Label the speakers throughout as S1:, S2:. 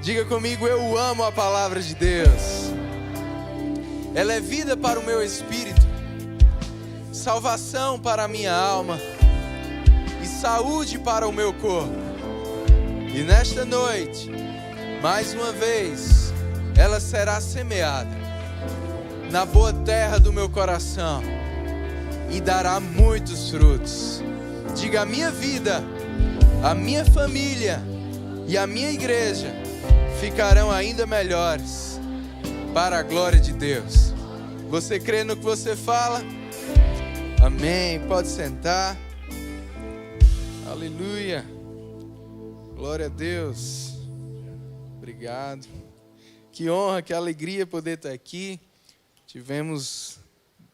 S1: Diga comigo, eu amo a palavra de Deus. Ela é vida para o meu espírito, salvação para a minha alma e saúde para o meu corpo. E nesta noite, mais uma vez, ela será semeada na boa terra do meu coração e dará muitos frutos. Diga, a minha vida, a minha família e a minha igreja ficarão ainda melhores para a glória de Deus. Você crê no que você fala? Amém. Pode sentar. Aleluia. Glória a Deus. Obrigado. Que honra, que alegria poder estar aqui. Tivemos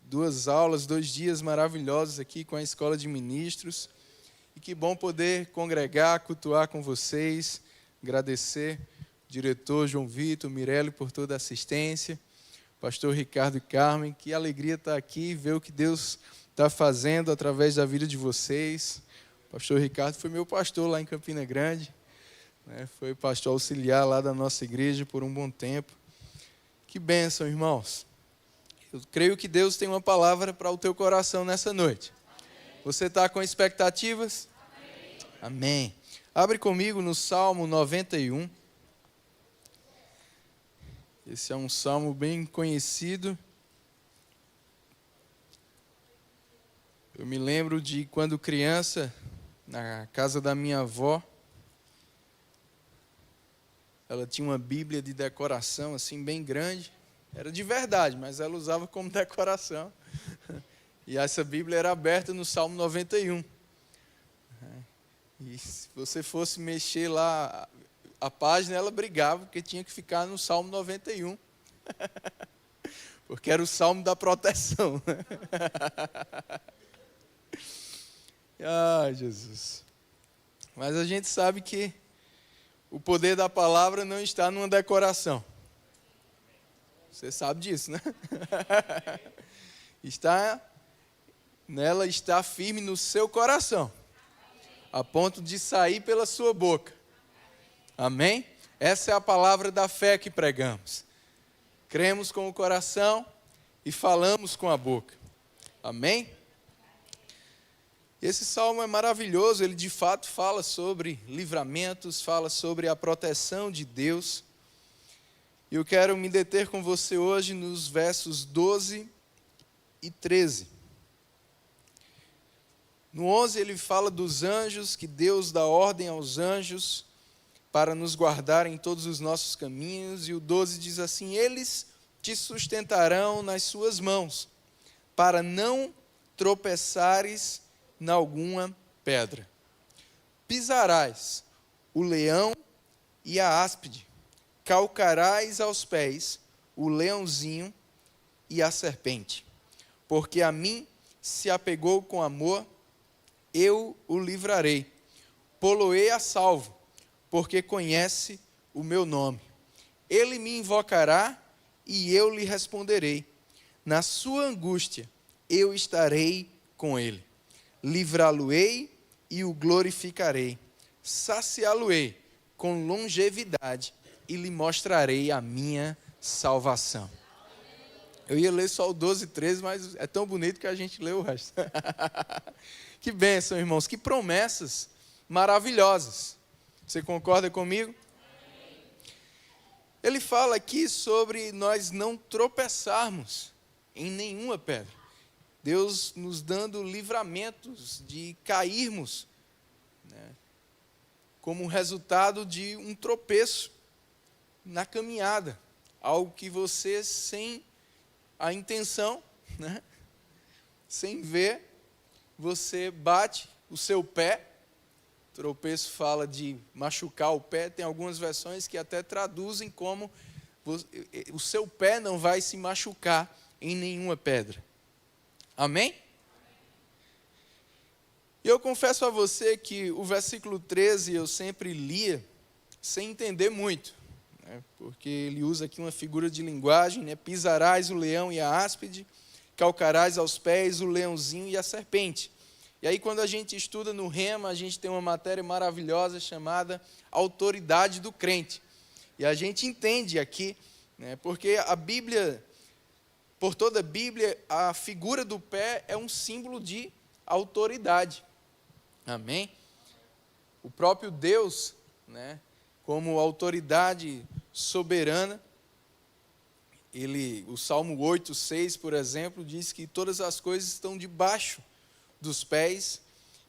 S1: 2 aulas, 2 dias maravilhosos aqui com a Escola de Ministros. E que bom poder congregar, cultuar com vocês. Agradecer ao diretor João Vitor, Mirelle por toda a assistência. Pastor Ricardo e Carmen, que alegria estar aqui e ver o que Deus está fazendo através da vida de vocês. O pastor Ricardo foi meu pastor lá em Campina Grande, né? Foi pastor auxiliar lá da nossa igreja por um bom tempo. Que bênção, irmãos. Eu creio que Deus tem uma palavra para o teu coração nessa noite. Você está com expectativas? Amém. Abre comigo no Salmo 91. Esse é um salmo bem conhecido. Eu me lembro de quando criança, na casa da minha avó, ela tinha uma Bíblia de decoração assim bem grande. Era de verdade, mas ela usava como decoração. E essa Bíblia era aberta no Salmo 91. E se você fosse mexer lá a página, ela brigava, porque tinha que ficar no Salmo 91. Porque era o Salmo da proteção. Ai, Jesus. Mas a gente sabe que o poder da palavra não está numa decoração. Você sabe disso, né? Nela está firme no seu coração, a ponto de sair pela sua boca. Amém? Essa é a palavra da fé que pregamos. Cremos com o coração e falamos com a boca. Amém? Esse salmo é maravilhoso, ele de fato fala sobre livramentos, fala sobre a proteção de Deus. E eu quero me deter com você hoje nos versos 12 e 13. No 11 ele fala dos anjos, que Deus dá ordem aos anjos para nos guardar em todos os nossos caminhos. E o 12 diz assim: eles te sustentarão nas suas mãos, para não tropeçares em alguma pedra. Pisarás o leão e a áspide, calcarás aos pés o leãozinho e a serpente. Porque a mim se apegou com amor, eu o livrarei. Pô-lo-ei a salvo, porque conhece o meu nome. Ele me invocará e eu lhe responderei. Na sua angústia eu estarei com ele. Livrá-lo-ei e o glorificarei. Saciá-lo-ei com longevidade e lhe mostrarei a minha salvação. Eu ia ler só o 12 e 13, mas é tão bonito que a gente lê o resto. Que bênção, irmãos, que promessas maravilhosas. Você concorda comigo? Ele fala aqui sobre nós não tropeçarmos em nenhuma pedra. Deus nos dando livramentos de cairmos, né, como resultado de um tropeço na caminhada. Algo que você, sem a intenção, né, sem ver, você bate o seu pé. Tropeço fala de machucar o pé. Tem algumas versões que até traduzem como o seu pé não vai se machucar em nenhuma pedra. Amém? E eu confesso a você que o versículo 13 eu sempre lia sem entender muito, né? Porque ele usa aqui uma figura de linguagem, né? Pisarás o leão e a áspide, calcarás aos pés o leãozinho e a serpente. E aí quando a gente estuda no Rema, a gente tem uma matéria maravilhosa chamada autoridade do crente. E a gente entende aqui, né, porque a Bíblia, por toda a Bíblia, a figura do pé é um símbolo de autoridade. Amém? O próprio Deus, né, como autoridade soberana, o Salmo 8:6, por exemplo, diz que todas as coisas estão debaixo dos pés.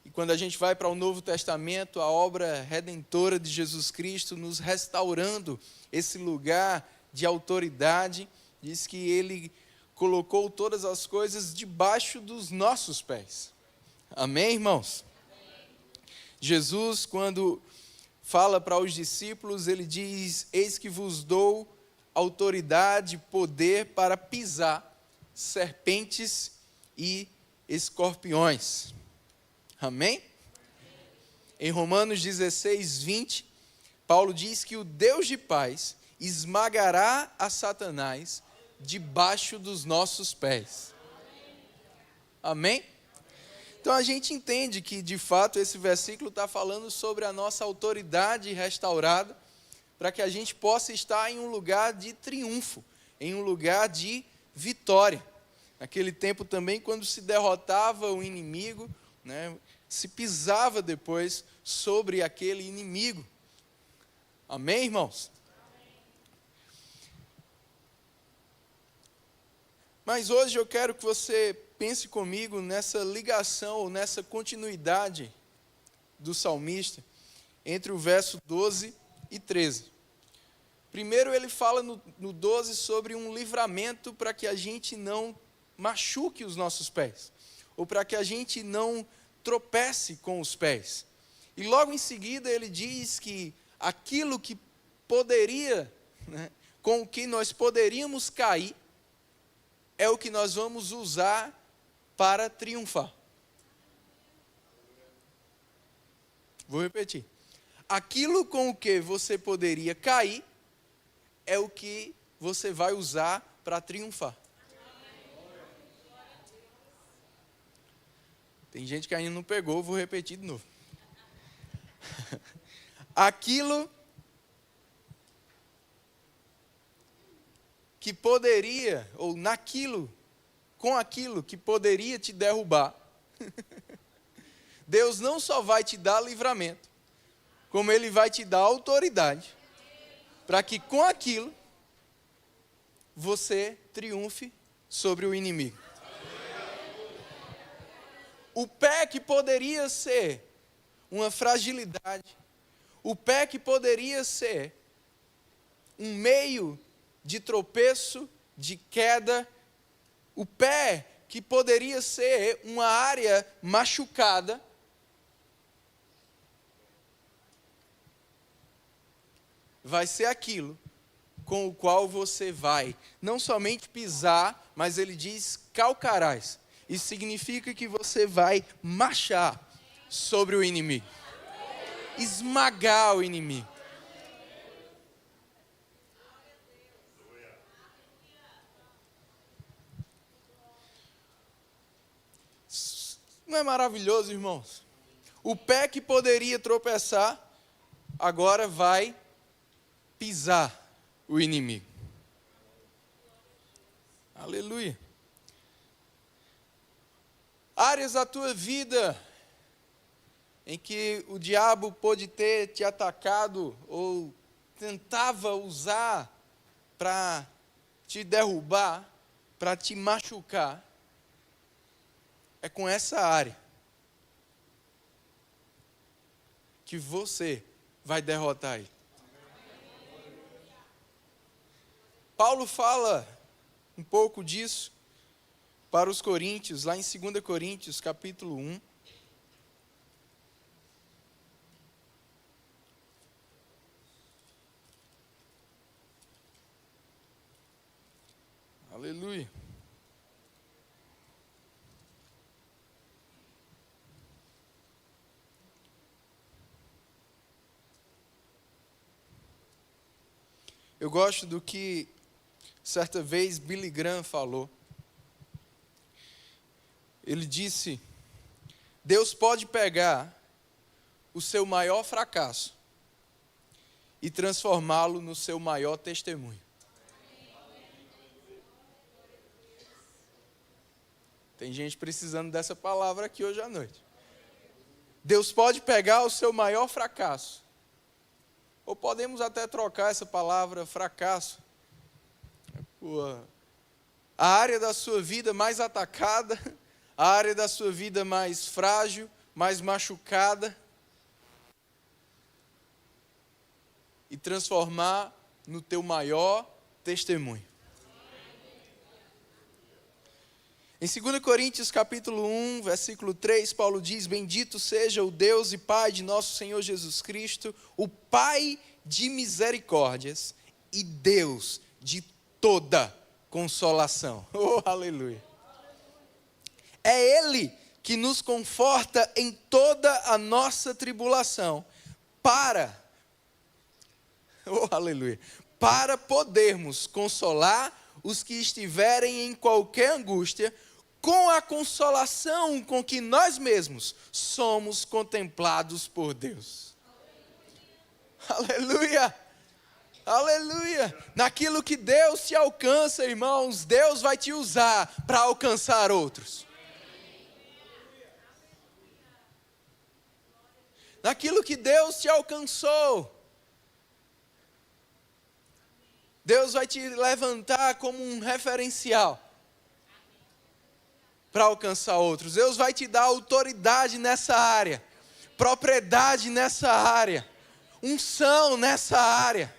S1: E quando a gente vai para o Novo Testamento, a obra redentora de Jesus Cristo, nos restaurando esse lugar de autoridade, diz que Ele colocou todas as coisas debaixo dos nossos pés. Amém, irmãos? Jesus, quando fala para os discípulos, ele diz: eis que vos dou autoridade, poder para pisar serpentes e escorpiões. Amém? Em Romanos 16:20, Paulo diz que o Deus de paz esmagará a Satanás debaixo dos nossos pés. Amém? Então a gente entende que, de fato, esse versículo está falando sobre a nossa autoridade restaurada, para que a gente possa estar em um lugar de triunfo, em um lugar de vitória. Naquele tempo também, quando se derrotava o inimigo, né, se pisava depois sobre aquele inimigo. Amém, irmãos? Mas hoje eu quero que você pense comigo nessa ligação, ou nessa continuidade do salmista, entre o verso 12 e 13. Primeiro ele fala no 12 sobre um livramento para que a gente não machuque os nossos pés, ou para que a gente não tropece com os pés. E logo em seguida ele diz que aquilo que poderia, né, com o que nós poderíamos cair, é o que nós vamos usar para triunfar. Vou repetir. Aquilo com o que você poderia cair, é o que você vai usar para triunfar. Tem gente que ainda não pegou, vou repetir de novo. Aquilo que poderia, ou com aquilo que poderia te derrubar, Deus não só vai te dar livramento, como Ele vai te dar autoridade, para que com aquilo, você triunfe sobre o inimigo. O pé que poderia ser uma fragilidade, o pé que poderia ser um meio de tropeço, de queda, o pé que poderia ser uma área machucada, vai ser aquilo com o qual você vai não somente pisar, mas ele diz calcarás. Isso significa que você vai marchar sobre o inimigo, esmagar o inimigo. Não é maravilhoso, irmãos? O pé que poderia tropeçar, agora vai pisar o inimigo. Aleluia. Áreas da tua vida em que o diabo pôde ter te atacado ou tentava usar para te derrubar, para te machucar, é com essa área que você vai derrotar ele. Paulo fala um pouco disso para os coríntios, lá em 2 Coríntios, capítulo 1. Aleluia. Eu gosto do que certa vez Billy Graham falou. Ele disse: Deus pode pegar o seu maior fracasso e transformá-lo no seu maior testemunho. Tem gente precisando dessa palavra aqui hoje à noite. Deus pode pegar o seu maior fracasso, ou podemos até trocar essa palavra fracasso por a área da sua vida mais atacada, a área da sua vida mais frágil, mais machucada, e transformar no teu maior testemunho. Em 2 Coríntios capítulo 1, versículo 3, Paulo diz: bendito seja o Deus e Pai de nosso Senhor Jesus Cristo, o Pai de misericórdias e Deus de toda consolação. Oh, aleluia! É Ele que nos conforta em toda a nossa tribulação, para podermos consolar os que estiverem em qualquer angústia, com a consolação com que nós mesmos somos contemplados por Deus. Aleluia! Aleluia! Naquilo que Deus te alcança, irmãos, Deus vai te usar para alcançar outros. Naquilo que Deus te alcançou, Deus vai te levantar como um referencial para alcançar outros. Deus vai te dar autoridade nessa área, propriedade nessa área, unção nessa área,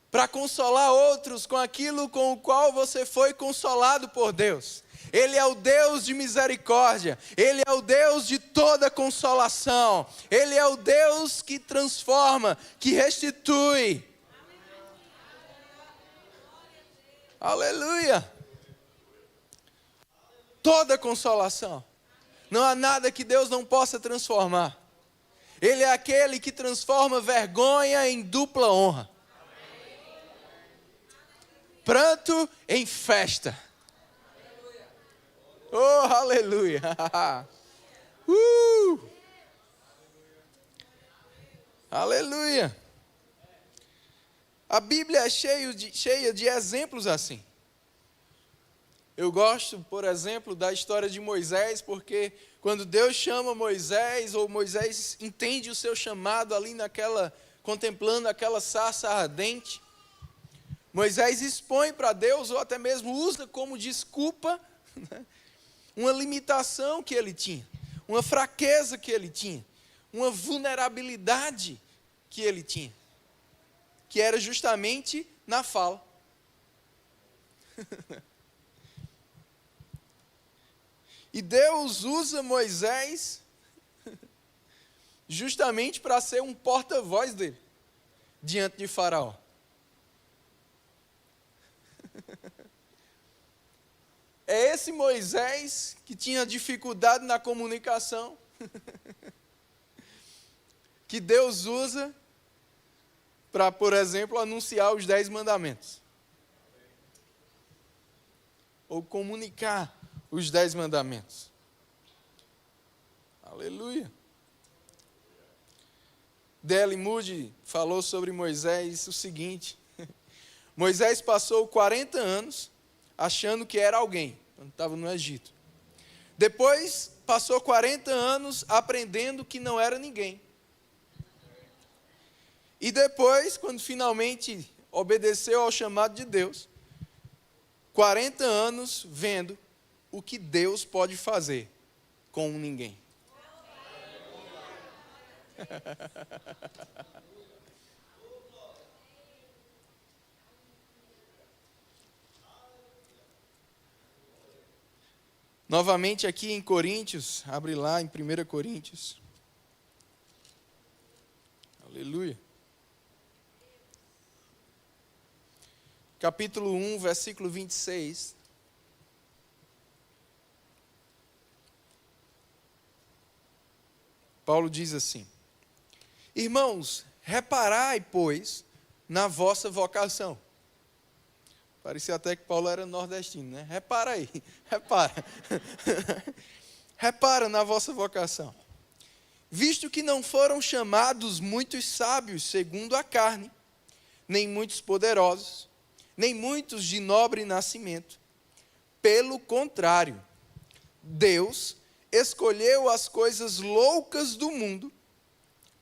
S1: para consolar outros com aquilo com o qual você foi consolado por Deus. Ele é o Deus de misericórdia, Ele é o Deus de toda consolação, Ele é o Deus que transforma, que restitui. Aleluia! Toda consolação. Não há nada que Deus não possa transformar. Ele é aquele que transforma vergonha em dupla honra. Pranto em festa. Oh, aleluia! Aleluia! A Bíblia é cheia de exemplos assim. Eu gosto, por exemplo, da história de Moisés, porque quando Deus chama Moisés, ou Moisés entende o seu chamado ali contemplando aquela sarça ardente, Moisés expõe para Deus, ou até mesmo usa como desculpa, né, uma limitação que ele tinha, uma fraqueza que ele tinha, uma vulnerabilidade que ele tinha, que era justamente na fala. E Deus usa Moisés justamente para ser um porta-voz dele, diante de Faraó. É esse Moisés que tinha dificuldade na comunicação, que Deus usa para, por exemplo, anunciar os 10 mandamentos. Ou comunicar os 10 mandamentos. Aleluia. D.L. Moody falou sobre Moisés o seguinte: Moisés passou 40 anos achando que era alguém, quando estava no Egito. Depois passou 40 anos aprendendo que não era ninguém. E depois, quando finalmente obedeceu ao chamado de Deus, 40 anos vendo o que Deus pode fazer com um ninguém. Novamente aqui em Coríntios, abre lá em 1 Coríntios. Aleluia. Capítulo 1, versículo 26. Paulo diz assim: Irmãos, reparai, pois, na vossa vocação. Parecia até que Paulo era nordestino, né? Repara aí, repara. Repara na vossa vocação. visto que não foram chamados muitos sábios segundo a carne, nem muitos poderosos, nem muitos de nobre nascimento. Pelo contrário, Deus escolheu as coisas loucas do mundo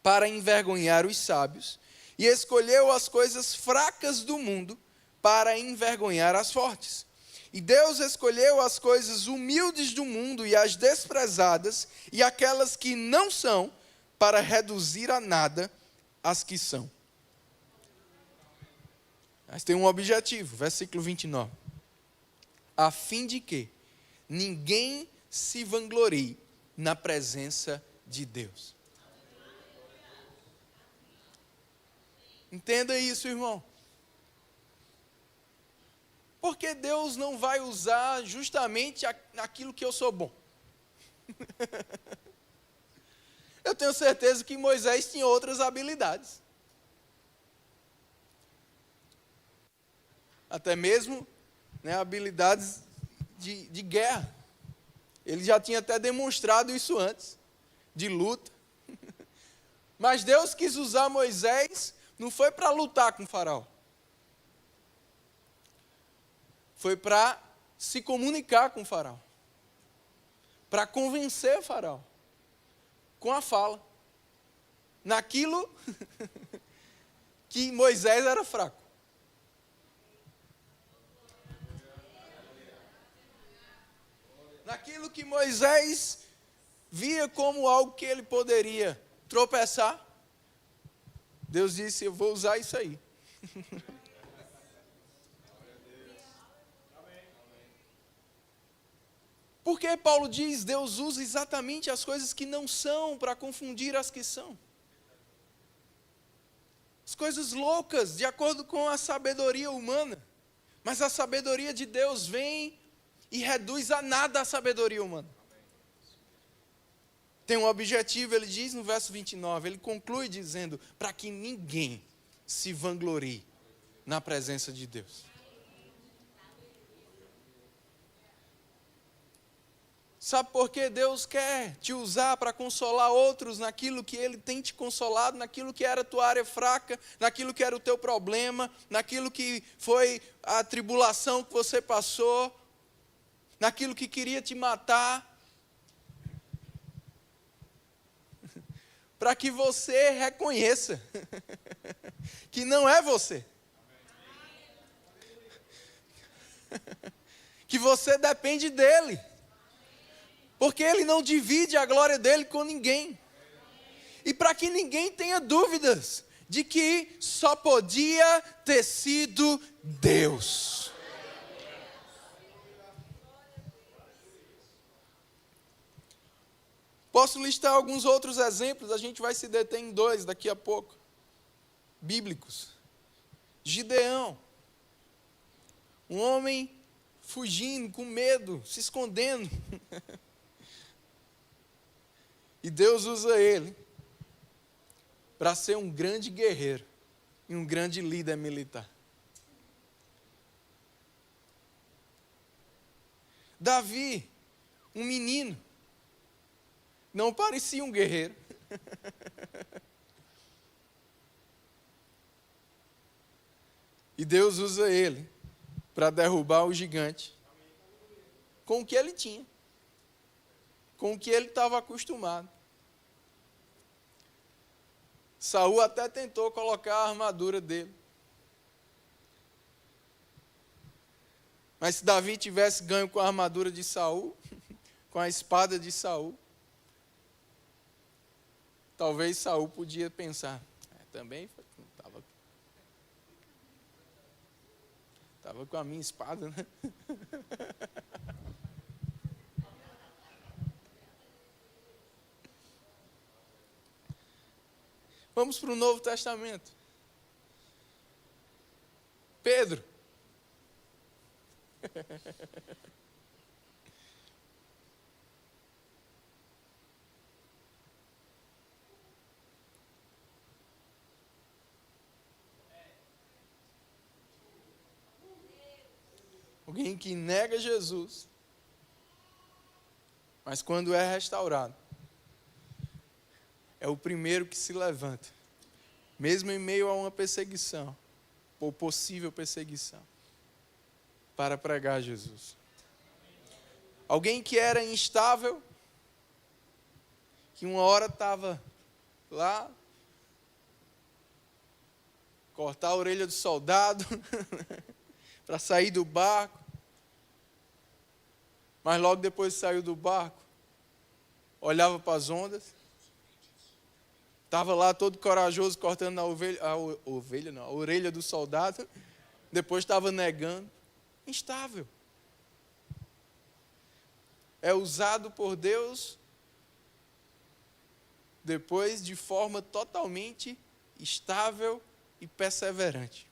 S1: para envergonhar os sábios, e escolheu as coisas fracas do mundo para envergonhar as fortes. E Deus escolheu as coisas humildes do mundo e as desprezadas, e aquelas que não são, para reduzir a nada as que são. Mas tem um objetivo, versículo 29. A fim de que ninguém se vanglorie na presença de Deus. Entenda isso, irmão. Porque Deus não vai usar justamente aquilo que eu sou bom. Eu tenho certeza que Moisés tinha outras habilidades. Até mesmo, habilidades de guerra. Ele já tinha até demonstrado isso antes, de luta. Mas Deus quis usar Moisés, não foi para lutar com o faraó. Foi para se comunicar com o faraó. Para convencer o faraó. Com a fala. Naquilo que Moisés era fraco. Naquilo que Moisés via como algo que ele poderia tropeçar, Deus disse, eu vou usar isso aí. Porque Paulo diz, Deus usa exatamente as coisas que não são para confundir as que são. As coisas loucas, de acordo com a sabedoria humana. Mas a sabedoria de Deus vem e reduz a nada a sabedoria humana. Tem um objetivo, ele diz no verso 29, ele conclui dizendo, para que ninguém se vanglorie na presença de Deus. Sabe por que Deus quer te usar para consolar outros naquilo que Ele tem te consolado, naquilo que era a tua área fraca, naquilo que era o teu problema, naquilo que foi a tribulação que você passou, naquilo que queria te matar, para que você reconheça que não é você. Que você depende dEle. Porque Ele não divide a glória dEle com ninguém. E para que ninguém tenha dúvidas de que só podia ter sido Deus. Posso listar alguns outros exemplos, a gente vai se deter em 2 daqui a pouco. Bíblicos. Gideão. Um homem fugindo, com medo, se escondendo. E Deus usa ele para ser um grande guerreiro e um grande líder militar. Davi, um menino, não parecia um guerreiro. E Deus usa ele para derrubar o gigante com o que ele tinha, com o que ele estava acostumado. Saul até tentou colocar a armadura dele. Mas se Davi tivesse ganho com a armadura de Saul, com a espada de Saul, talvez Saul podia pensar, também estava com a minha espada, né? Vamos para o Novo Testamento. Pedro. Alguém que nega Jesus, mas quando é restaurado, o primeiro que se levanta, mesmo em meio a uma perseguição, ou possível perseguição, para pregar Jesus. Alguém que era instável, que uma hora estava lá, cortar a orelha do soldado, para sair do barco, mas logo depois saiu do barco, olhava para as ondas, estava lá todo corajoso cortando a orelha do soldado, depois estava negando, instável. É usado por Deus depois de forma totalmente estável e perseverante.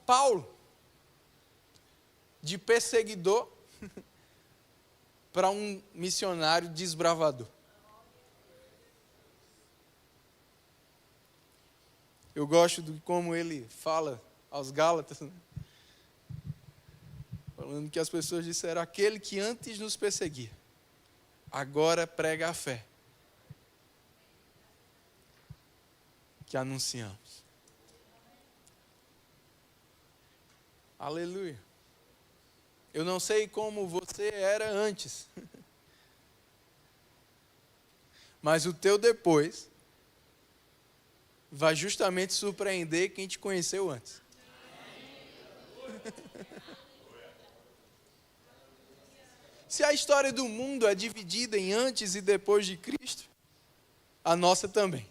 S1: Paulo, de perseguidor para um missionário desbravador. Eu gosto de como ele fala aos Gálatas, né? Falando que as pessoas disseram: aquele que antes nos perseguia, agora prega a fé que anunciamos. Aleluia. Eu não sei como você era antes, mas o teu depois vai justamente surpreender quem te conheceu antes. Se a história do mundo é dividida em antes e depois de Cristo, a nossa também.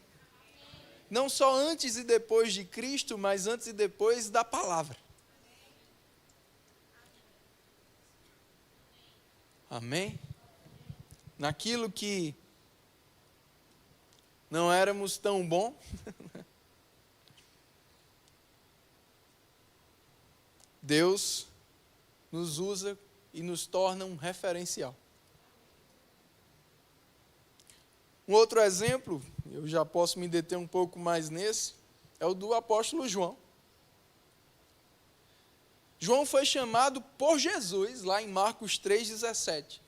S1: Não só antes e depois de Cristo, mas antes e depois da palavra. Amém? Naquilo que não éramos tão bom, Deus nos usa e nos torna um referencial. Um outro exemplo, eu já posso me deter um pouco mais nesse, é o do apóstolo João. João foi chamado por Jesus, lá em Marcos 3,17,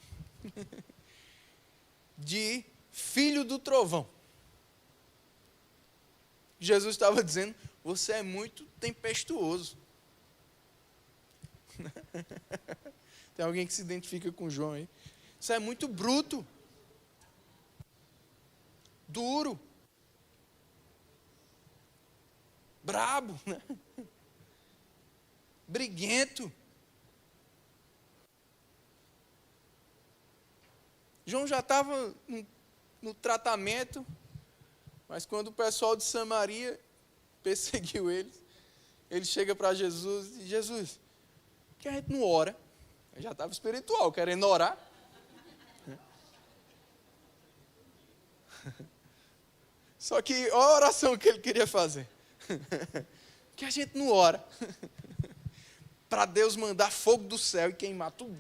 S1: de filho do trovão. Jesus estava dizendo: você é muito tempestuoso. Tem alguém que se identifica com João aí? Você é muito bruto, duro, brabo, né? Briguento. João já estava no tratamento, mas quando o pessoal de Samaria perseguiu eles, ele chega para Jesus e diz: Jesus, por que a gente não ora? Eu já estava espiritual, querendo orar. Só que olha a oração que ele queria fazer. Que a gente não ora para Deus mandar fogo do céu e queimar tudo.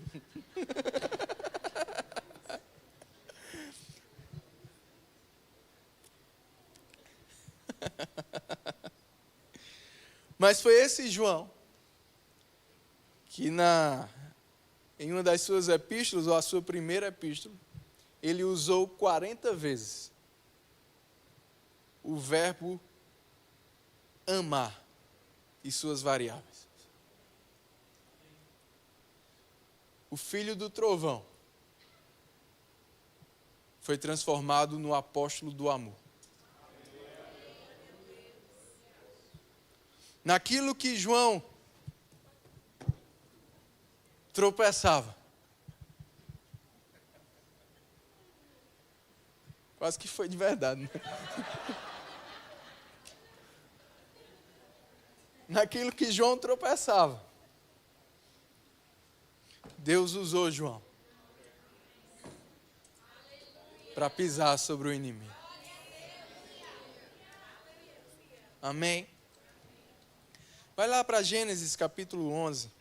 S1: Mas foi esse João que em uma das suas epístolas, ou a sua primeira epístola, ele usou 40 vezes o verbo amar e suas variáveis. O filho do trovão foi transformado no apóstolo do amor. Naquilo que João tropeçava, quase que foi de verdade, né? Naquilo que João tropeçava, Deus usou João para pisar sobre o inimigo. Amém? Vai lá para Gênesis capítulo 11.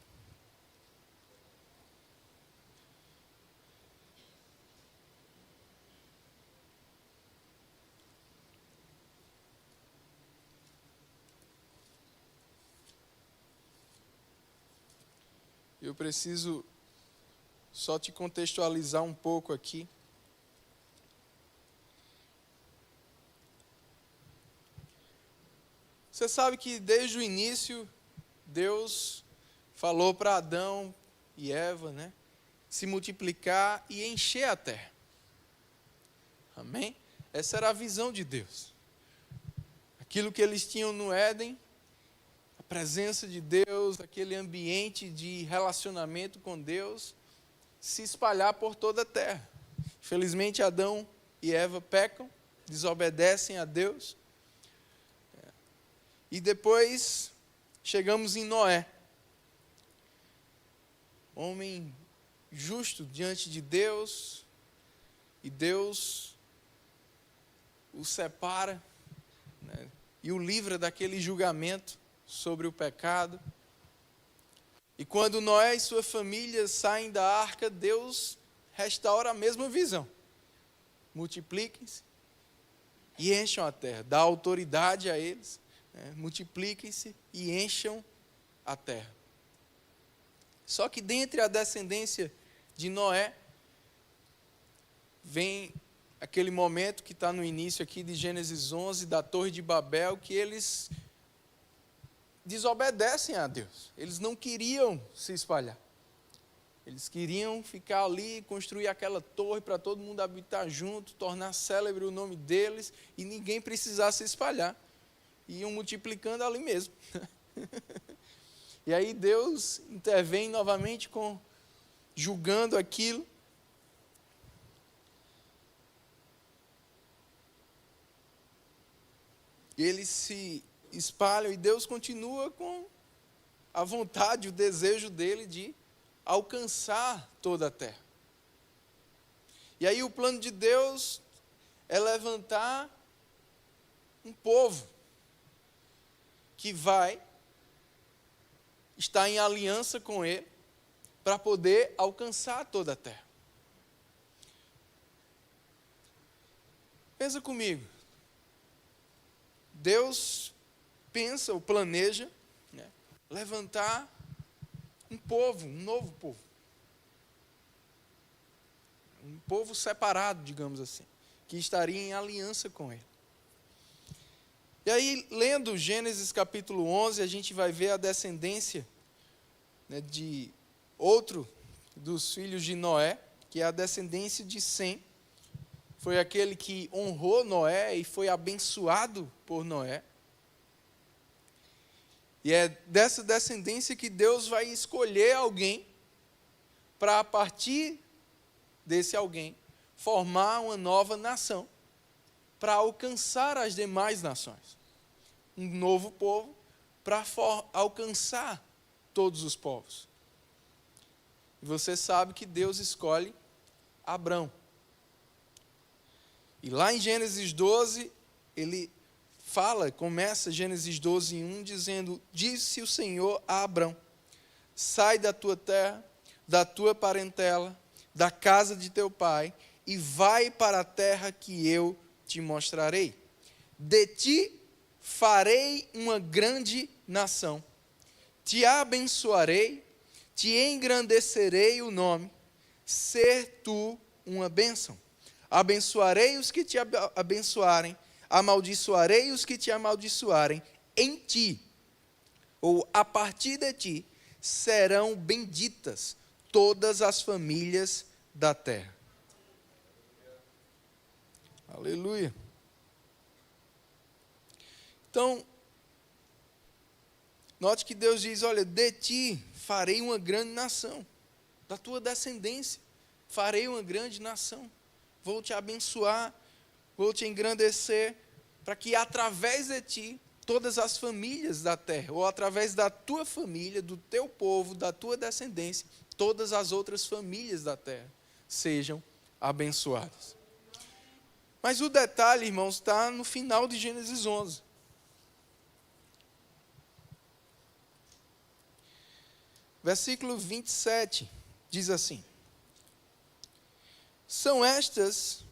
S1: Eu preciso só te contextualizar um pouco aqui. Você sabe que desde o início, Deus falou para Adão e Eva, né, se multiplicar e encher a terra. Amém? Essa era a visão de Deus. Aquilo que eles tinham no Éden, a presença de Deus, aquele ambiente de relacionamento com Deus, se espalhar por toda a terra. Infelizmente, Adão e Eva pecam, desobedecem a Deus. E depois chegamos em Noé. Homem justo diante de Deus, e Deus o separa, né, e o livra daquele julgamento sobre o pecado. E quando Noé e sua família saem da arca, Deus restaura a mesma visão. Multipliquem-se e encham a terra, dá autoridade a eles, né, multipliquem-se e encham a terra. Só que dentre a descendência de Noé, vem aquele momento que está no início aqui de Gênesis 11, da Torre de Babel, que eles desobedecem a Deus. Eles não queriam se espalhar. Eles queriam ficar ali, construir aquela torre para todo mundo habitar junto, tornar célebre o nome deles e ninguém precisar se espalhar. E iam multiplicando ali mesmo. E aí Deus intervém novamente julgando aquilo. E eles se espalham e Deus continua com a vontade, o desejo dele de alcançar toda a terra. E aí o plano de Deus é levantar um povo que vai estar em aliança com ele para poder alcançar toda a terra. Pensa comigo. Deus pensa ou planeja, né, levantar um povo, um novo povo. Um povo separado, digamos assim, que estaria em aliança com ele. E aí, lendo Gênesis capítulo 11, a gente vai ver a descendência, né, de outro dos filhos de Noé, que é a descendência de Sem. Foi aquele que honrou Noé e foi abençoado por Noé. E é dessa descendência que Deus vai escolher alguém para, a partir desse alguém, formar uma nova nação para alcançar as demais nações. Um novo povo para alcançar todos os povos. E você sabe que Deus escolhe Abrão. E lá em Gênesis 12, ele começa Gênesis 12, 1, dizendo: disse o Senhor a Abrão: sai da tua terra, da tua parentela, da casa de teu pai, e vai para a terra que eu te mostrarei. De ti farei uma grande nação. Te abençoarei, te engrandecerei o nome, ser tu uma bênção. Abençoarei os que te abençoarem, amaldiçoarei os que te amaldiçoarem. Em ti, ou a partir de ti, serão benditas todas as famílias da terra. Aleluia. Então, note que Deus diz: olha, de ti farei uma grande nação, da tua descendência farei uma grande nação. Vou te abençoar, vou te engrandecer, para que através de ti, todas as famílias da terra, ou através da tua família, do teu povo, da tua descendência, todas as outras famílias da terra sejam abençoadas. Mas o detalhe, irmãos, está no final de Gênesis 11. Versículo 27 diz assim: são estas,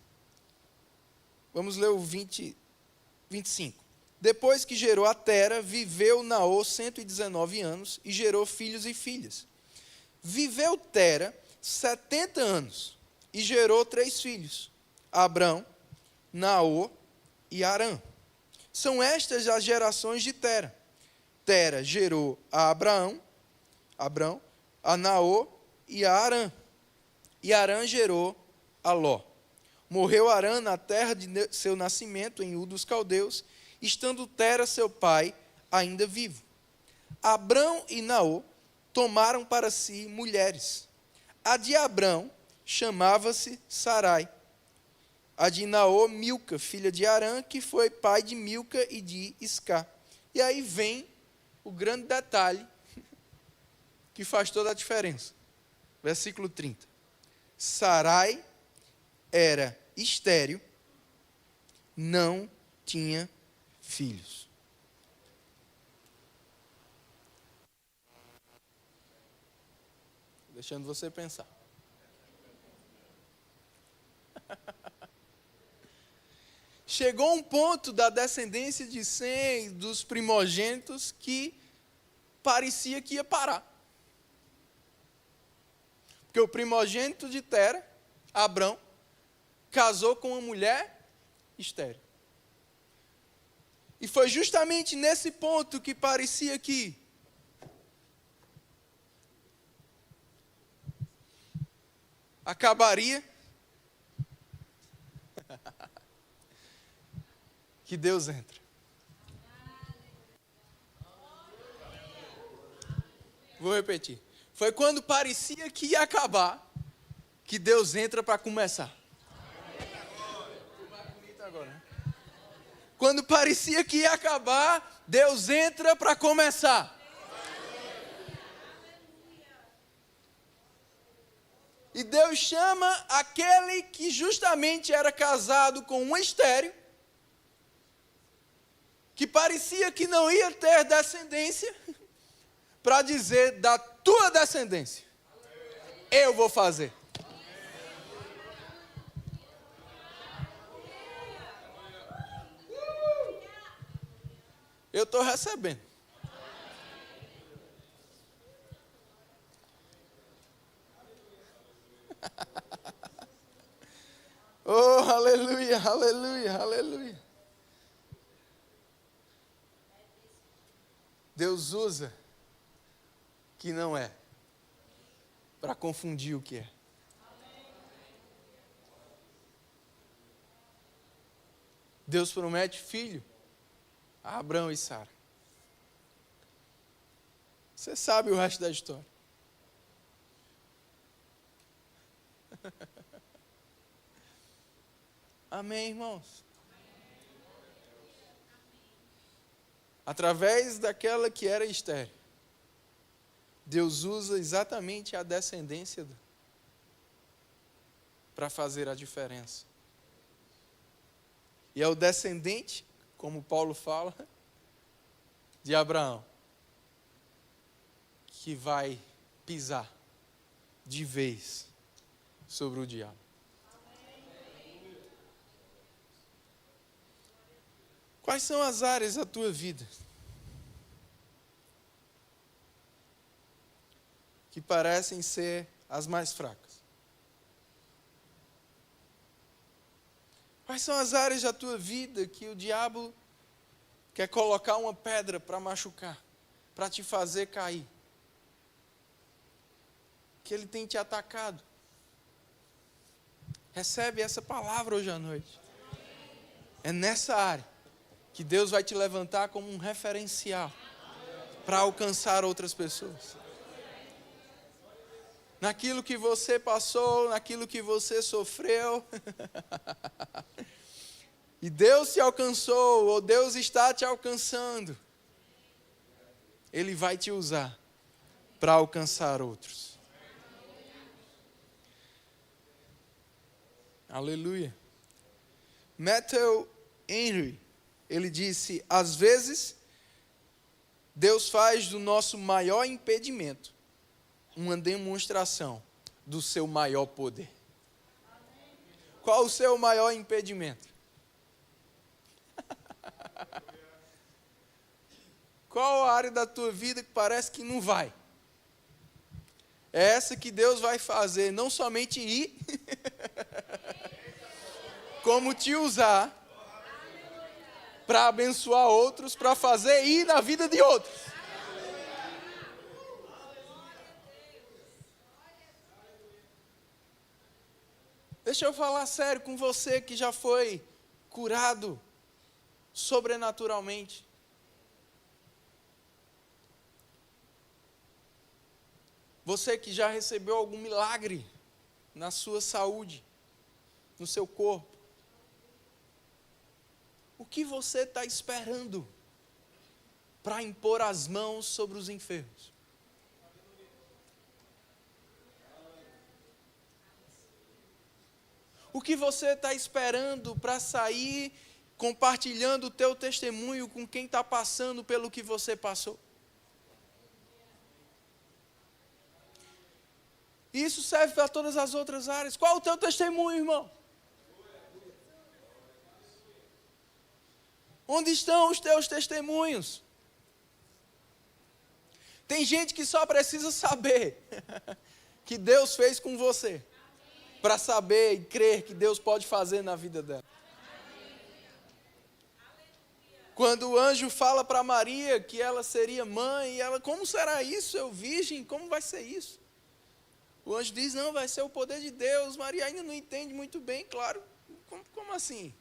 S1: vamos ler o 25. Depois que gerou a Tera, viveu Naor 119 anos e gerou filhos e filhas. Viveu Tera 70 anos e gerou 3 filhos: Abrão, Naor e Harã. São estas as gerações de Tera. Tera gerou a Abrão, a Naor e a Arã. E Arã gerou a Ló. Morreu Arã na terra de seu nascimento, em Ur dos Caldeus, estando Tera, seu pai, ainda vivo. Abrão e Naor tomaram para si mulheres. A de Abrão chamava-se Sarai. A de Naor, Milca, filha de Arã, que foi pai de Milca e de Iscá. E aí vem o grande detalhe que faz toda a diferença. Versículo 30. Sarai era estéril, não tinha filhos. Deixando você pensar. Chegou um ponto da descendência de Sem, dos primogênitos, que parecia que ia parar. Porque o primogênito de Tera, Abrão, casou com uma mulher estéril. E foi justamente nesse ponto que parecia que acabaria, que Deus entra. Vou repetir. Foi quando parecia que ia acabar, que Deus entra para começar. Quando parecia que ia acabar, Deus entra para começar. E Deus chama aquele que justamente era casado com uma estéril, que parecia que não ia ter descendência, para dizer: da tua descendência, eu vou fazer. Eu estou recebendo. Oh, aleluia, aleluia, aleluia. Deus usa que não é para confundir o que é. Deus promete filho a Abrão e Sara. Você sabe o resto da história. Amém, irmãos? Através daquela que era estéril, Deus usa exatamente a descendência para fazer a diferença. E é o descendente, como Paulo fala, de Abraão, que vai pisar de vez sobre o diabo. Quais são as áreas da tua vida que parecem ser as mais fracas? Quais são as áreas da tua vida que o diabo quer colocar uma pedra para machucar, para te fazer cair? Que ele tem te atacado. Recebe essa palavra hoje à noite. É nessa área que Deus vai te levantar como um referencial para alcançar outras pessoas. Naquilo que você passou, naquilo que você sofreu. E Deus te alcançou, ou Deus está te alcançando. Ele vai te usar para alcançar outros. Aleluia. Matthew Henry, ele disse: às vezes, Deus faz do nosso maior impedimento uma demonstração do seu maior poder. Qual o seu maior impedimento? Qual a área da tua vida que parece que não vai? É essa que Deus vai fazer, não somente ir, como te usar para abençoar outros, para fazer ir na vida de outros. Deixa eu falar sério com você que já foi curado sobrenaturalmente. Você que já recebeu algum milagre na sua saúde, no seu corpo. O que você está esperando para impor as mãos sobre os enfermos? O que você está esperando para sair compartilhando o teu testemunho com quem está passando pelo que você passou? Isso serve para todas as outras áreas. Qual o teu testemunho, irmão? Onde estão os teus testemunhos? Tem gente que só precisa saber que Deus fez com você, para saber e crer que Deus pode fazer na vida dela. Quando o anjo fala para Maria que ela seria mãe, e ela, como será isso? Eu virgem, como vai ser isso? O anjo diz, não, vai ser o poder de Deus. Maria ainda não entende muito bem, claro. Como assim?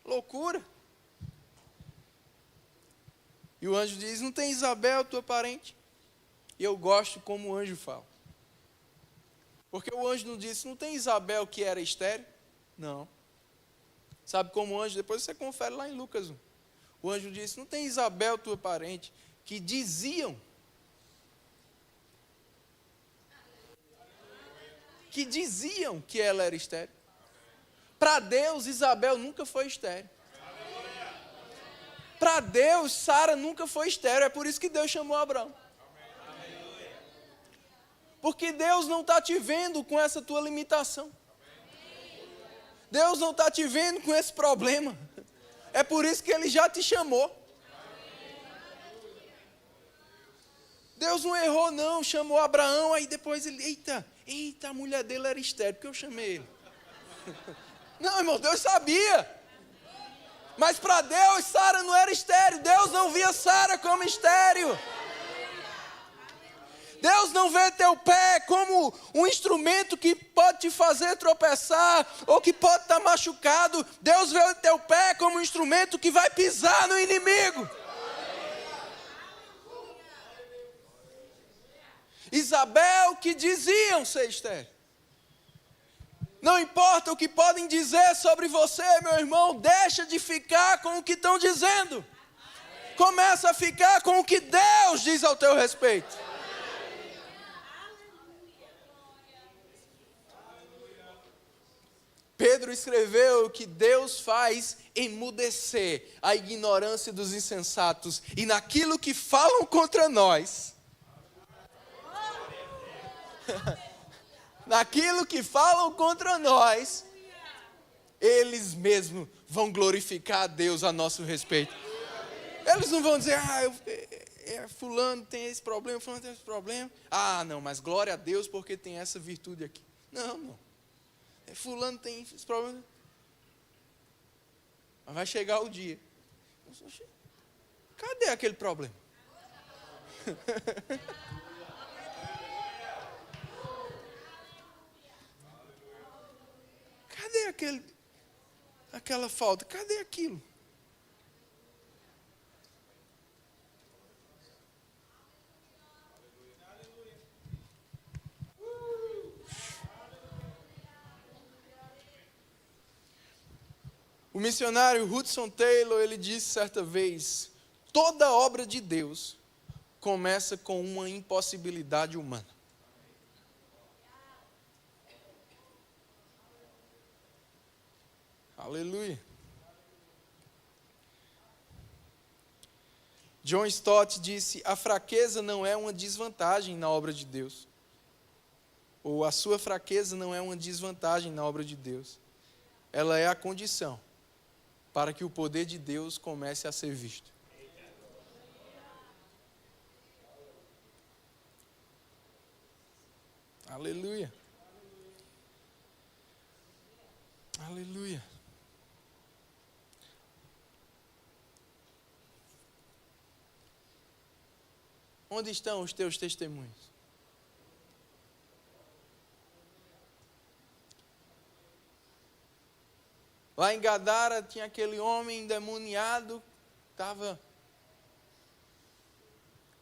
S1: Loucura. E o anjo diz, não tem Isabel, tua parente? E eu gosto como o anjo fala. Porque o anjo não disse, não tem Isabel que era estéril? Não. Sabe como o anjo? Depois você confere lá em Lucas 1. O anjo disse, não tem Isabel, tua parente, que diziam que ela era estéril. Para Deus, Isabel nunca foi estéril. Para Deus, Sara nunca foi estéril. É por isso que Deus chamou Abraão. Porque Deus não está te vendo com essa tua limitação. Deus não está te vendo com esse problema. É por isso que Ele já te chamou. Deus não errou não, chamou Abraão, aí depois ele, eita, a mulher dele era estéril, porque eu chamei ele. Não, irmão, Deus sabia. Mas para Deus, Sara não era estéril. Deus não via Sara como estéril. Deus não vê teu pé como um instrumento que pode te fazer tropeçar, ou que pode estar machucado. Deus vê o teu pé como um instrumento que vai pisar no inimigo. Isabel, que diziam ser estéril. Não importa o que podem dizer sobre você, meu irmão, deixa de ficar com o que estão dizendo. Começa a ficar com o que Deus diz ao teu respeito. Pedro escreveu que Deus faz emudecer a ignorância dos insensatos, e naquilo que falam contra nós, naquilo que falam contra nós, eles mesmos vão glorificar a Deus a nosso respeito. Eles não vão dizer, fulano tem esse problema, fulano tem esse problema. Não, mas glória a Deus porque tem essa virtude aqui. Não. Fulano tem esse problema. Mas vai chegar o dia. Cadê aquele problema? Cadê aquela falta? Cadê aquilo? O missionário Hudson Taylor, ele disse certa vez, toda obra de Deus começa com uma impossibilidade humana. Aleluia. John Stott disse, a fraqueza não é uma desvantagem na obra de Deus. Ou a sua fraqueza não é uma desvantagem na obra de Deus. Ela é a condição para que o poder de Deus comece a ser visto. Aleluia. Aleluia. Onde estão os teus testemunhos? Lá em Gadara tinha aquele homem endemoniado, estava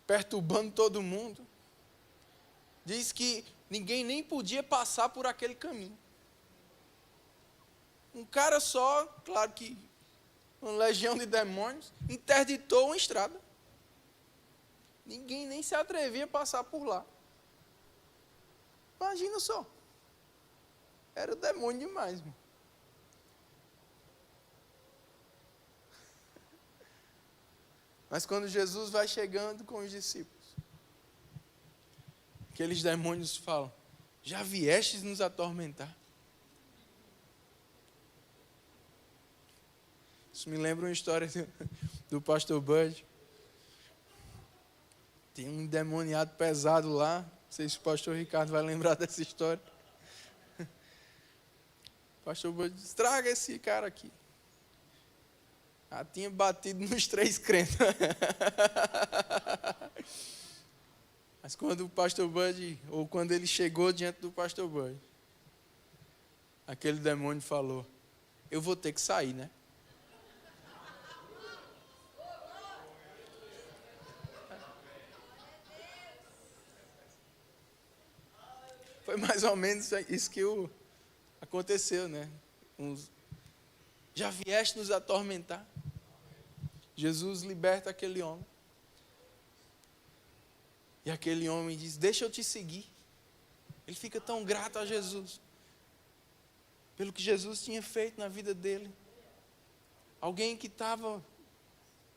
S1: perturbando todo mundo. Diz que ninguém nem podia passar por aquele caminho. Um cara só, claro que uma legião de demônios, interditou uma estrada. Ninguém nem se atrevia a passar por lá. Imagina só. Era demônio demais, irmão. Mas quando Jesus vai chegando com os discípulos, aqueles demônios falam: já viestes nos atormentar? Isso me lembra uma história do pastor Bud. Tem um endemoniado pesado lá. Não sei se o pastor Ricardo vai lembrar dessa história. O pastor Bud disse: traga esse cara aqui. Já tinha batido nos 3 crentes. Mas quando o pastor Bud, ou quando ele chegou diante do pastor Bud, aquele demônio falou: eu vou ter que sair, né? Foi mais ou menos isso que aconteceu, né? Já vieste nos atormentar? Jesus liberta aquele homem. E aquele homem diz: deixa eu te seguir. Ele fica tão grato a Jesus, pelo que Jesus tinha feito na vida dele. Alguém que estava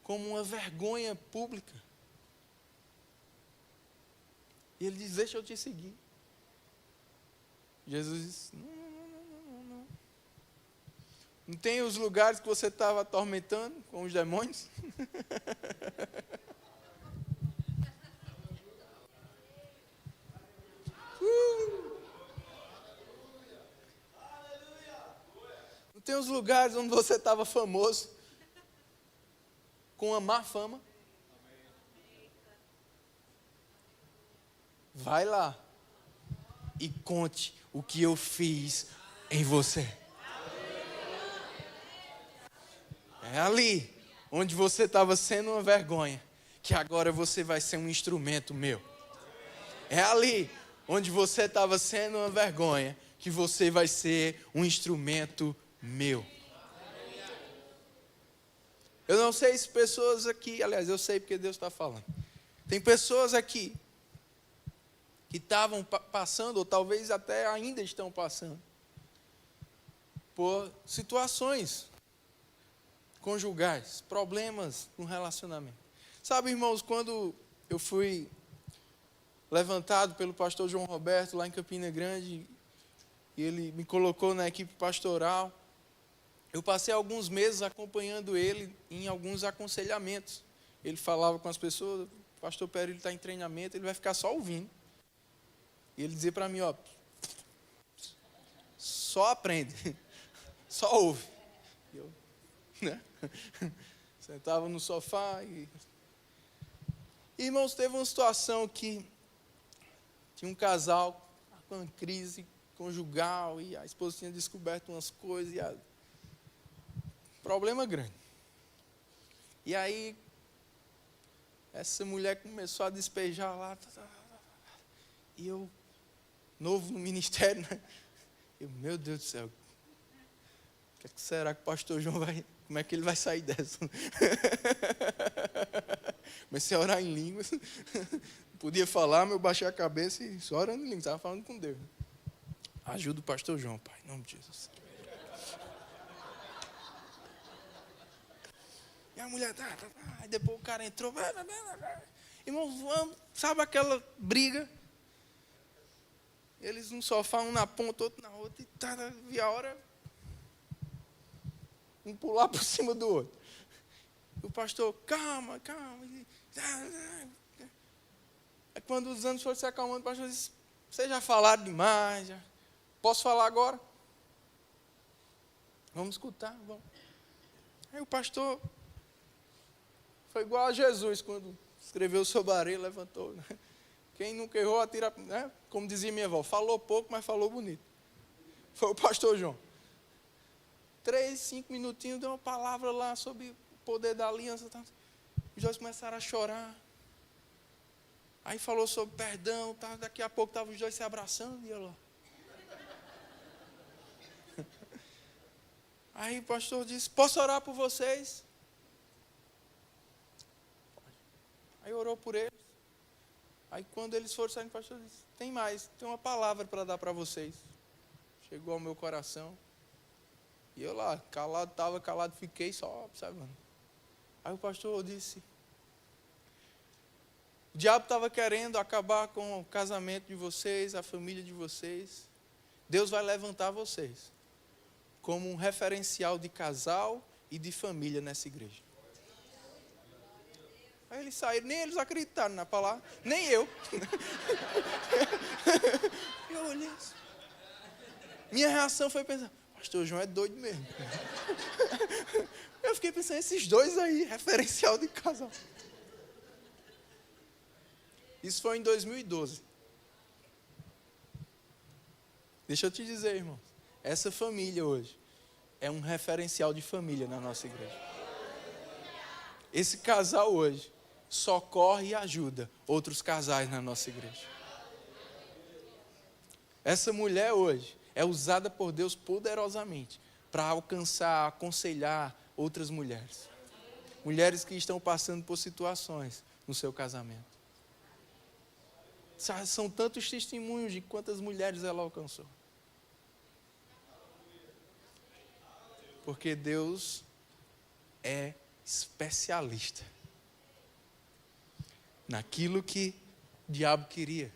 S1: como uma vergonha pública. E ele diz: deixa eu te seguir. Jesus disse: não. Não tem os lugares que você estava atormentando com os demônios? Não tem os lugares onde você estava famoso, com a má fama? Vai lá e conte o que eu fiz em você. É ali onde você estava sendo uma vergonha, que agora você vai ser um instrumento meu. É ali onde você estava sendo uma vergonha, que você vai ser um instrumento meu. Eu não sei se pessoas aqui, aliás, eu sei porque Deus está falando. Tem pessoas aqui que estavam passando, ou talvez até ainda estão passando, por situações conjugais, problemas no relacionamento. Sabe, irmãos, quando eu fui levantado pelo pastor João Roberto lá em Campina Grande, e ele me colocou na equipe pastoral, eu passei alguns meses acompanhando ele em alguns aconselhamentos. Ele falava com as pessoas: o pastor Pério está em treinamento, ele vai ficar só ouvindo. E ele dizia para mim: ó, só aprende, só ouve. E eu, né? Sentava no sofá e... Irmãos, teve uma situação que tinha um casal com uma crise conjugal e a esposa tinha descoberto umas coisas e problema grande. E aí essa mulher começou a despejar lá, e eu, novo no ministério, né? Meu Deus do céu, o que será que o pastor João vai... Como é que ele vai sair dessa? Comecei a orar em línguas. Não podia falar, mas eu baixei a cabeça e só orando em línguas. Estava falando com Deus. Ajuda o pastor João, Pai, em nome de Jesus. E a mulher, Aí depois o cara entrou. Irmão, sabe aquela briga? Eles no sofá, um na ponta, outro na outra. E a hora... um pular por cima do outro. O pastor: calma. Aí quando os anos foram se acalmando, o pastor disse: vocês já falaram demais, já. Posso falar agora? Vamos escutar, vamos. Aí o pastor foi igual a Jesus, quando escreveu sobre a areia, levantou. Né? Quem nunca errou, atira, né? Como dizia minha avó, falou pouco, mas falou bonito. Foi o pastor João. 3, 5 minutinhos, deu uma palavra lá sobre o poder da aliança. Tá? Os dois começaram a chorar. Aí falou sobre perdão, tá? Daqui a pouco estavam os dois se abraçando e eu lá. Aí o pastor disse, posso orar por vocês? Aí orou por eles. Aí quando eles foram saindo, o pastor disse, tem mais, tem uma palavra para dar para vocês. Chegou ao meu coração. E eu lá, estava calado, fiquei só observando. Aí o pastor disse, o diabo estava querendo acabar com o casamento de vocês, a família de vocês. Deus vai levantar vocês como um referencial de casal e de família nessa igreja. Aí eles saíram, nem eles acreditaram na palavra, nem eu. Eu olhei assim. Minha reação foi pensar, pastor João é doido mesmo. Eu fiquei pensando, esses dois aí, referencial de casal. Isso foi em 2012. Deixa eu te dizer, irmãos, essa família hoje é um referencial de família na nossa igreja. Esse casal hoje socorre e ajuda outros casais na nossa igreja. Essa mulher hoje é usada por Deus poderosamente para alcançar, aconselhar outras mulheres. Mulheres que estão passando por situações no seu casamento. São tantos testemunhos de quantas mulheres ela alcançou. Porque Deus é especialista naquilo que o diabo queria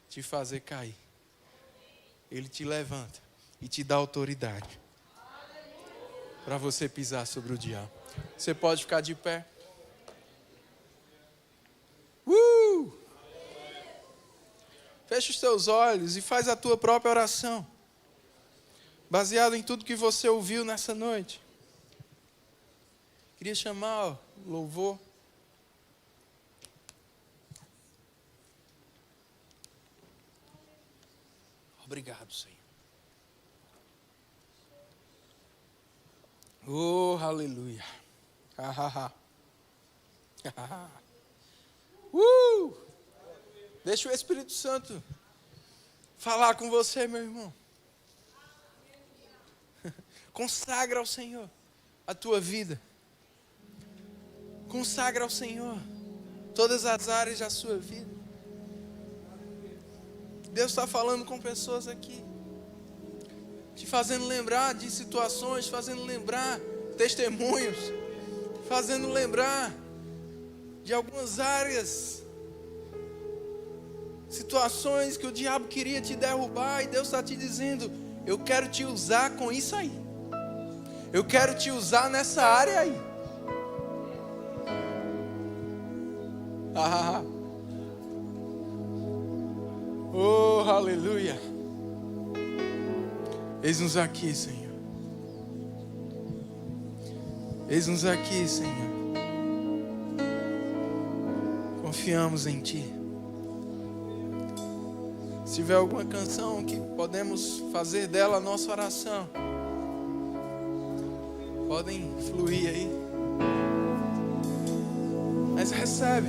S1: te fazer cair. Ele te levanta e te dá autoridade para você pisar sobre o diabo. Você pode ficar de pé. Fecha os teus olhos e faz a tua própria oração, baseado em tudo que você ouviu nessa noite. Queria chamar o louvor. Obrigado, Senhor. Oh, aleluia. Deixa o Espírito Santo falar com você, meu irmão. Consagra ao Senhor a tua vida. Consagra ao Senhor todas as áreas da sua vida. Deus está falando com pessoas aqui, te fazendo lembrar de situações, fazendo lembrar testemunhos, fazendo lembrar de algumas áreas, situações que o diabo queria te derrubar, e Deus está te dizendo, eu quero te usar com isso aí. Eu quero te usar nessa área aí. Oh, aleluia. Eis-nos aqui, Senhor. Eis-nos aqui, Senhor. Confiamos em Ti. Se tiver alguma canção que podemos fazer dela a nossa oração, podem fluir aí. Mas recebe.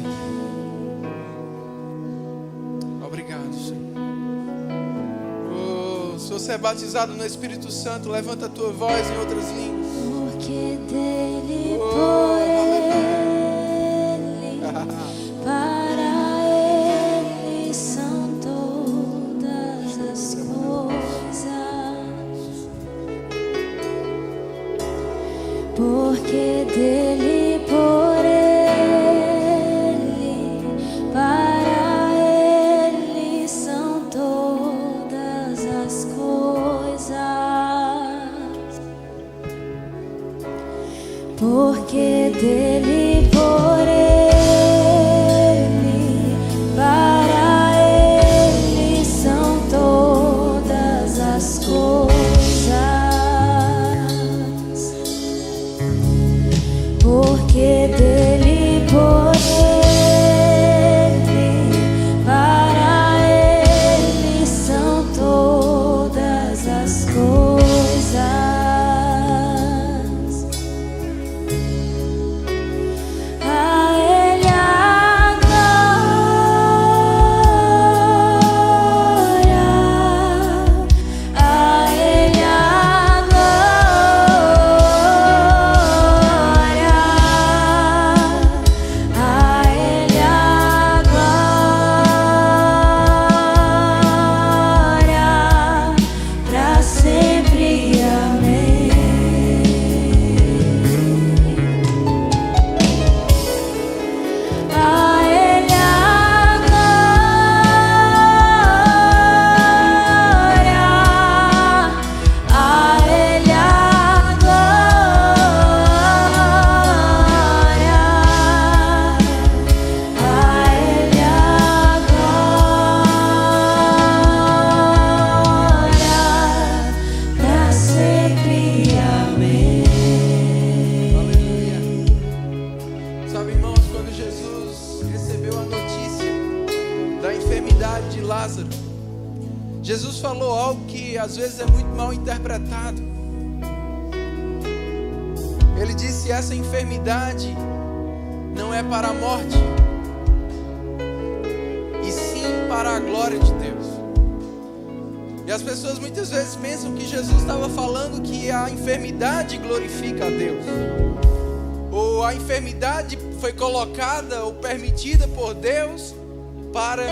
S1: Obrigado, Senhor. Oh, se você é batizado no Espírito Santo, levanta a tua voz em outras línguas.
S2: Porque dele, por ele, para ele são todas as coisas. Porque dele, por ele, para ele são todas as coisas.
S1: Sabe, irmãos, quando Jesus recebeu a notícia da enfermidade de Lázaro, Jesus falou algo que às vezes é muito mal interpretado. Ele disse: essa enfermidade não é para a morte, e sim para a glória de Deus. E as pessoas muitas vezes pensam que Jesus estava falando que a enfermidade glorifica a Deus, ou a enfermidade foi colocada ou permitida por Deus para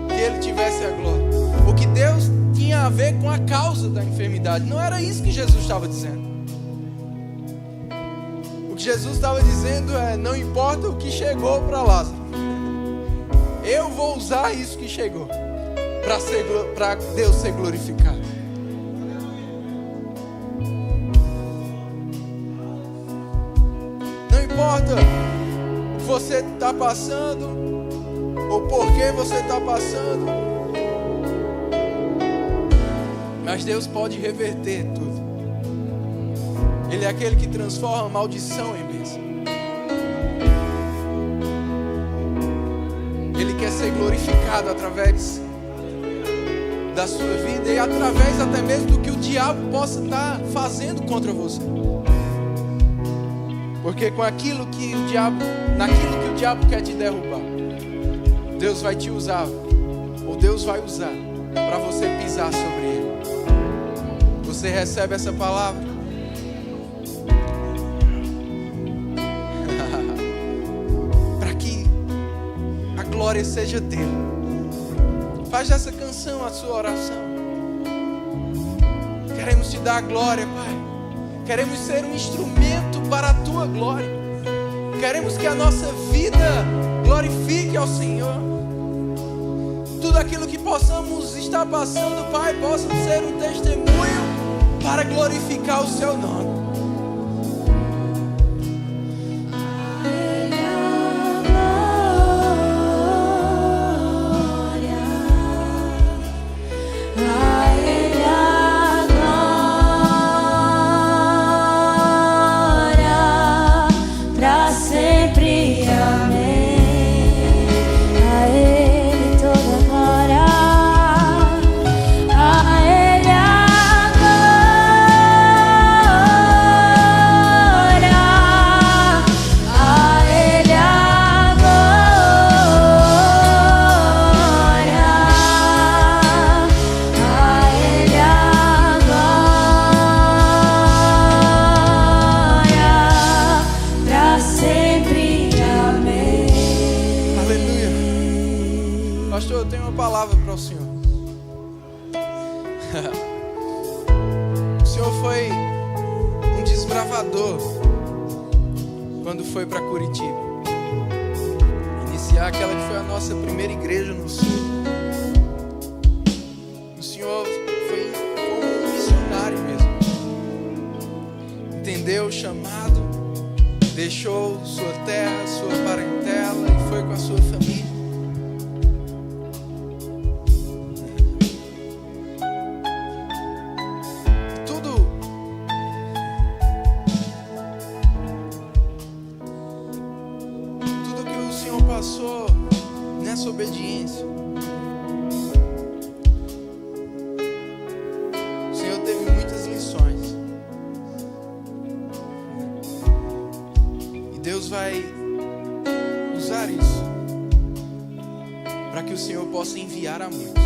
S1: que Ele tivesse a glória, o que Deus tinha a ver com a causa da enfermidade. Não era isso que Jesus estava dizendo. O que Jesus estava dizendo é: não importa o que chegou para Lázaro, eu vou usar isso que chegou para Deus ser glorificado. Não importa o que você está passando, ou por que você está passando, mas Deus pode reverter tudo. Ele é aquele que transforma maldição em bênção. Ele quer ser glorificado através da sua vida e através até mesmo do que o diabo possa estar fazendo contra você. Porque com naquilo que o diabo quer te derrubar, Deus vai te usar, ou Deus vai usar para você pisar sobre ele. Você recebe essa palavra? Para que a glória seja dele. Faz dessa canção a sua oração. Queremos te dar a glória, Pai. Queremos ser um instrumento para a tua glória. Queremos que a nossa vida glorifique ao Senhor. Tudo aquilo que possamos estar passando, Pai, possa ser um testemunho para glorificar o seu nome. Pastor, eu tenho uma palavra para o Senhor. O Senhor foi um desbravador quando foi para Curitiba iniciar aquela que foi a nossa primeira igreja no sul. O Senhor foi como um missionário mesmo. Entendeu o chamado, deixou sua terra, sua parentela e foi com a sua família. Passou nessa obediência. O Senhor teve muitas lições. E Deus vai usar isso para que o Senhor possa enviar a muitos.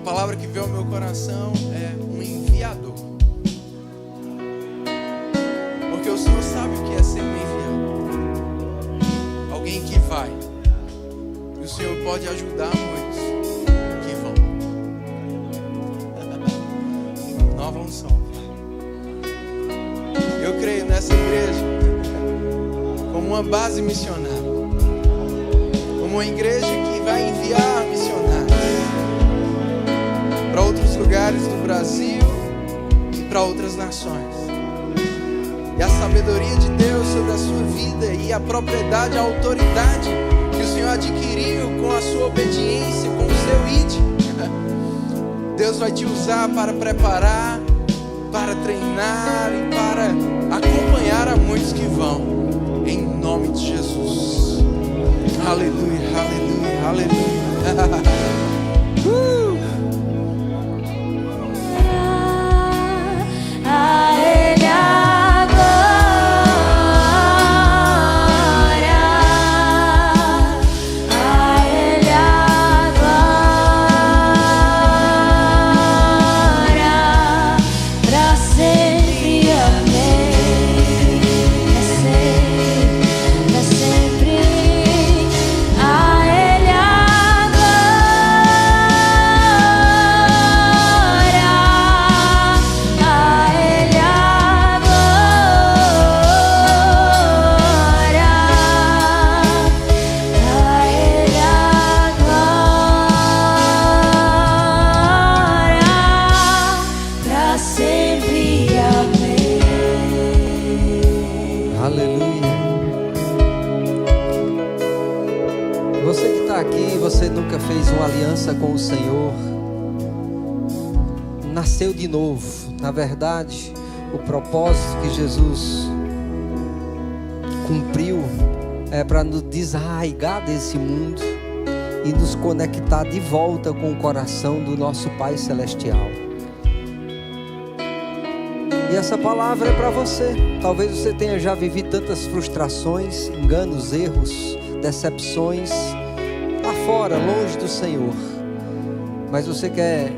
S1: A palavra que veio ao meu coração é um enviador. Porque o Senhor sabe o que é ser um enviado. Alguém que vai. E o Senhor pode ajudar muitos que vão. Nova unção. Eu creio nessa igreja como uma base missionária. Como uma igreja que vai enviar missionários para outros lugares do Brasil e para outras nações. E a sabedoria de Deus sobre a sua vida e a propriedade, a autoridade que o Senhor adquiriu com a sua obediência, com o seu id. Deus vai te usar para preparar, para treinar e para os que vão, em nome de Jesus. Aleluia, aleluia, aleluia.
S2: A Ele a glória, a Ele a glória, pra sempre, amém. Pra sempre, a Ele a glória, a Ele a glória, a Ele a glória, pra sempre, amém.
S3: Aleluia. Você que está aqui, você nunca fez uma aliança com o Senhor, nasceu de novo. Na verdade, o propósito que Jesus cumpriu é para nos desarraigar desse mundo e nos conectar de volta com o coração do nosso Pai Celestial. E essa palavra é para você. Talvez você tenha já vivido tantas frustrações, enganos, erros, decepções lá fora, longe do Senhor. Mas você quer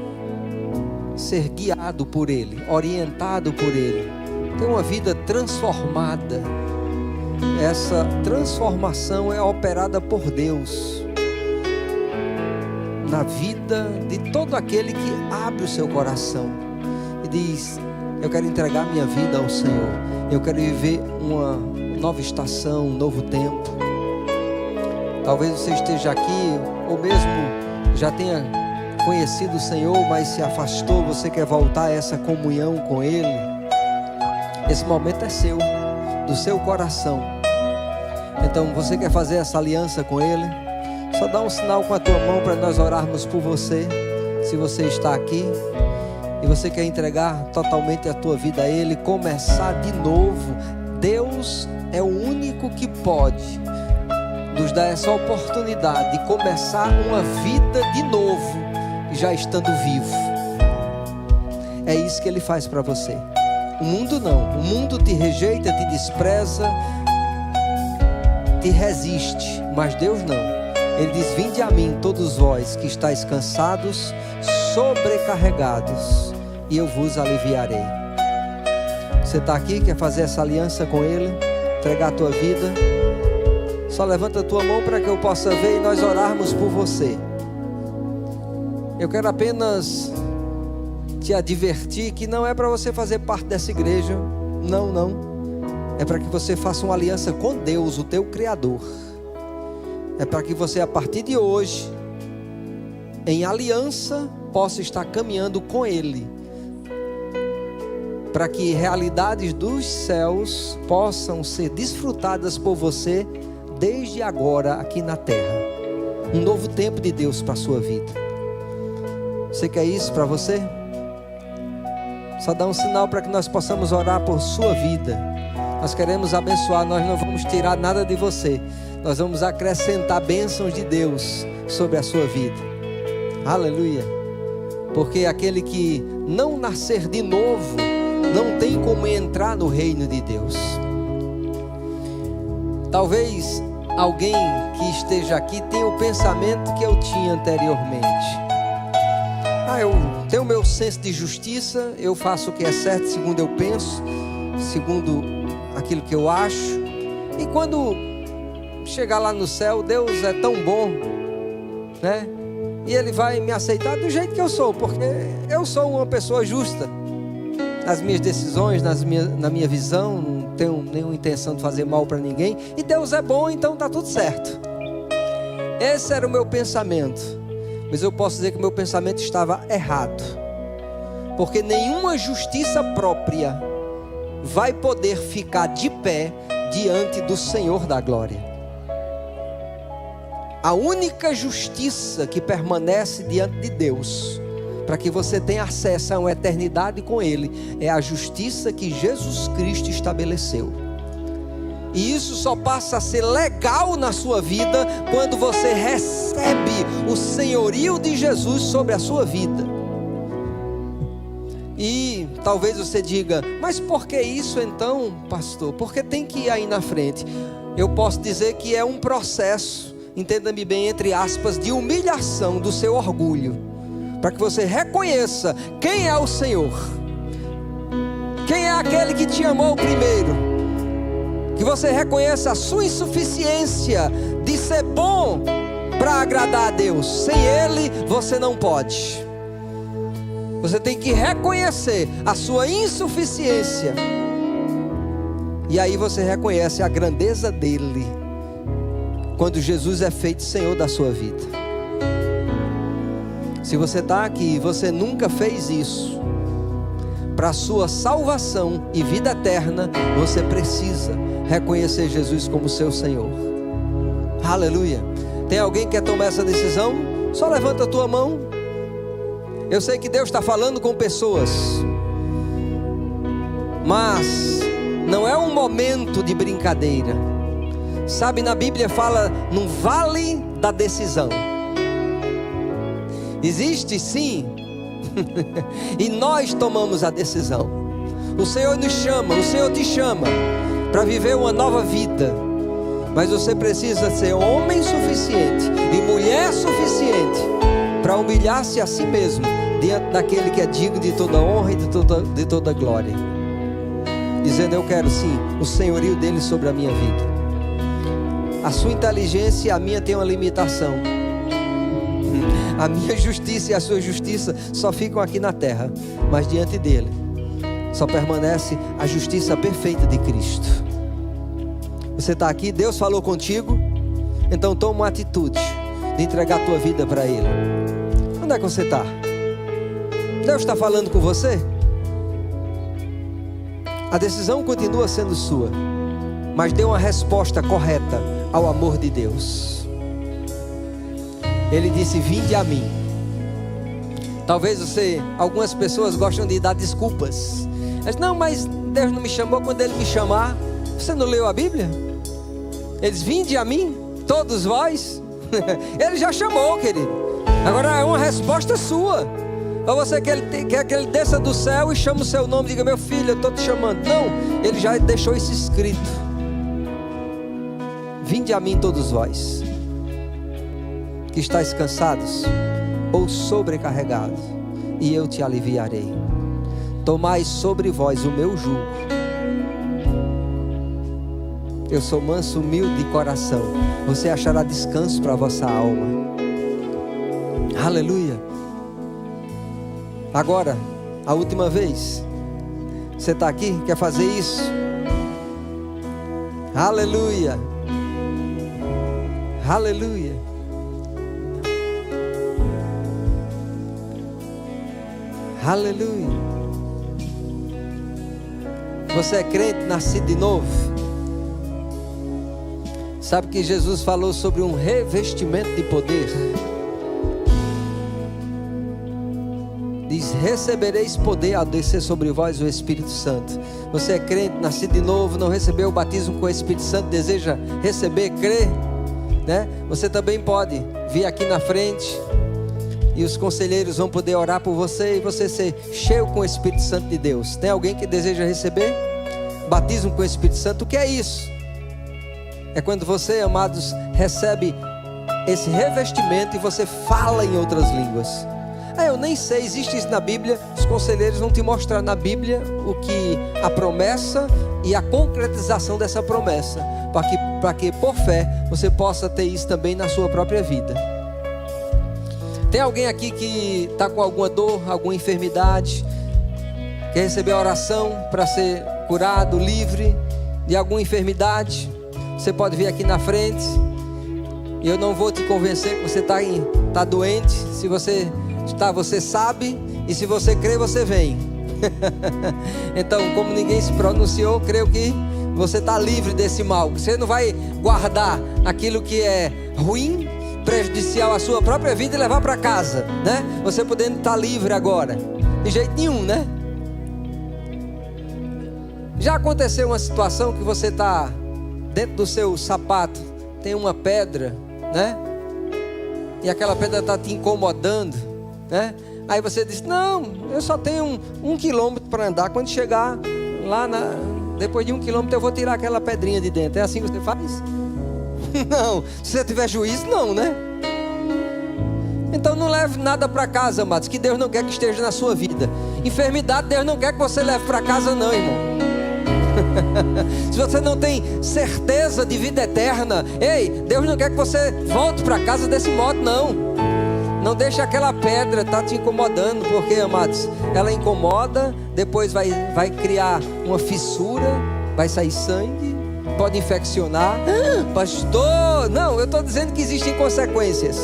S3: ser guiado por Ele, orientado por Ele, ter uma vida transformada. Essa transformação é operada por Deus na vida de todo aquele que abre o seu coração e diz: eu quero entregar minha vida ao Senhor, eu quero viver uma nova estação, um novo tempo. Talvez você esteja aqui, ou mesmo já tenha conhecido o Senhor, mas se afastou, você quer voltar a essa comunhão com Ele. Esse momento é seu, do seu coração. Então você quer fazer essa aliança com Ele? Só dá um sinal com a tua mão para nós orarmos por você. Se você está aqui e você quer entregar totalmente a tua vida a Ele, começar de novo, Deus é o único que pode nos dar essa oportunidade de começar uma vida de novo, já estando vivo. É isso que Ele faz para você. O mundo não. O mundo te rejeita, te despreza, te resiste, mas Deus não. Ele diz: vinde a mim todos vós que estáis cansados, sobrecarregados, e eu vos aliviarei. Você está aqui, quer fazer essa aliança com Ele, entregar a tua vida? Só levanta a tua mão para que eu possa ver e nós orarmos por você. Eu quero apenas te advertir que não é para você fazer parte dessa igreja. Não, não. É para que você faça uma aliança com Deus, o teu Criador. É para que você, a partir de hoje, em aliança, possa estar caminhando com Ele, para que realidades dos céus possam ser desfrutadas por você desde agora aqui na terra. Um novo tempo de Deus para a sua vida. Você quer isso para você? Só dá um sinal para que nós possamos orar por sua vida. Nós queremos abençoar, nós não vamos tirar nada de você. Nós vamos acrescentar bênçãos de Deus sobre a sua vida. Aleluia. Porque aquele que não nascer de novo não tem como entrar no reino de Deus. Talvez alguém que esteja aqui tenha o pensamento que eu tinha anteriormente. Eu tenho o meu senso de justiça, eu faço o que é certo segundo eu penso, segundo aquilo que eu acho. E quando chegar lá no céu, Deus é tão bom, né? E Ele vai me aceitar do jeito que eu sou, porque eu sou uma pessoa justa nas minhas decisões, na minha visão, não tenho nenhuma intenção de fazer mal para ninguém. E Deus é bom, então está tudo certo. Esse era o meu pensamento. Mas eu posso dizer que o meu pensamento estava errado, porque nenhuma justiça própria vai poder ficar de pé diante do Senhor da glória. A única justiça que permanece diante de Deus, para que você tenha acesso a uma eternidade com Ele, é a justiça que Jesus Cristo estabeleceu. E isso só passa a ser legal na sua vida quando você recebe o senhorio de Jesus sobre a sua vida. E talvez você diga, mas por que isso então, pastor? Porque tem que ir aí na frente. Eu posso dizer que é um processo, entenda-me bem, entre aspas, de humilhação do seu orgulho, para que você reconheça quem é o Senhor, quem é aquele que te amou primeiro, que você reconheça a sua insuficiência de ser bom para agradar a Deus. Sem Ele você não pode. Você tem que reconhecer a sua insuficiência, e aí você reconhece a grandeza dele, quando Jesus é feito Senhor da sua vida. Se você está aqui e você nunca fez isso, para a sua salvação e vida eterna, você precisa reconhecer Jesus como seu Senhor. Aleluia. Tem alguém que quer tomar essa decisão? Só levanta a tua mão. Eu sei que Deus está falando com pessoas, mas não é um momento de brincadeira. Sabe, na Bíblia fala num vale da decisão. Existe sim, e nós tomamos a decisão. O Senhor nos chama, o Senhor te chama para viver uma nova vida, mas você precisa ser homem suficiente e mulher suficiente para humilhar-se a si mesmo diante daquele que é digno de toda honra e de toda glória, dizendo: eu quero sim o senhorio dele sobre a minha vida. A sua inteligência e a minha tem uma limitação. A minha justiça e a sua justiça só ficam aqui na terra, mas diante dele só permanece a justiça perfeita de Cristo. Você está aqui, Deus falou contigo, então toma uma atitude de entregar a tua vida para Ele. Onde é que você está? Deus está falando com você? A decisão continua sendo sua, mas dê uma resposta correta ao amor de Deus. Ele disse: vinde a mim. Talvez algumas pessoas gostam de dar desculpas. Mas não, mas Deus não me chamou. Quando Ele me chamar, você não leu a Bíblia? Eles: vinde a mim, todos vós. Ele já chamou, querido. Agora é uma resposta sua. Ou você quer que Ele desça do céu e chame o seu nome e diga: meu filho, eu estou te chamando. Não, Ele já deixou isso escrito. Vinde a mim todos vós que estáis cansados ou sobrecarregados, e eu te aliviarei. Tomai sobre vós o meu jugo. Eu sou manso, humilde de coração. Você achará descanso para a vossa alma. Aleluia. Agora, a última vez. Você está aqui, quer fazer isso? Aleluia. Aleluia. Aleluia. Você é crente, nascido de novo? Sabe que Jesus falou sobre um revestimento de poder? Diz: recebereis poder ao descer sobre vós o Espírito Santo. Você é crente, nascido de novo, não recebeu o batismo com o Espírito Santo, deseja receber, crer, né? Você também pode vir aqui na frente e os conselheiros vão poder orar por você e você ser cheio com o Espírito Santo de Deus. Tem alguém que deseja receber batismo com o Espírito Santo? O que é isso? É quando você, amados, recebe esse revestimento e você fala em outras línguas. Eu nem sei, existe isso na Bíblia. Os conselheiros vão te mostrar na Bíblia o que a promessa e a concretização dessa promessa, para que por fé você possa ter isso também na sua própria vida. Tem alguém aqui que está com alguma dor, alguma enfermidade, quer receber a oração para ser curado, livre de alguma enfermidade? Você pode vir aqui na frente. E eu não vou te convencer que você está doente. Se você está, você sabe. E se você crê, você vem. Então, como ninguém se pronunciou, creio que você está livre desse mal. Você não vai guardar aquilo que é ruim, prejudicial à sua própria vida e levar para casa, né? Você podendo estar livre agora. De jeito nenhum, né? Já aconteceu uma situação que você está dentro do seu sapato tem uma pedra, né? E aquela pedra está te incomodando, né? Aí você diz, não, eu só tenho um quilômetro para andar. Quando chegar lá, depois de 1 quilômetro eu vou tirar aquela pedrinha de dentro. É assim que você faz? Não, se você tiver juízo, não, né? Então não leve nada para casa, amados, que Deus não quer que esteja na sua vida. Enfermidade, Deus não quer que você leve para casa, não, irmão. Se você não tem certeza de vida eterna, ei, Deus não quer que você volte para casa desse modo, não. Não deixe aquela pedra estar te incomodando, porque, amados, ela incomoda, depois vai criar uma fissura, vai sair sangue, pode infeccionar. Pastor, não, eu estou dizendo que existem consequências.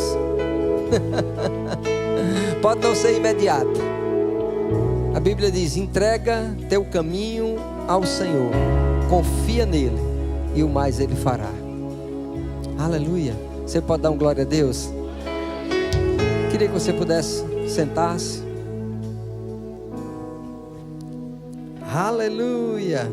S3: Pode não ser imediata. A Bíblia diz, entrega teu caminho ao Senhor, confia nele e o mais ele fará. Aleluia. Você pode dar um glória a Deus? Queria que você pudesse sentar-se. Aleluia.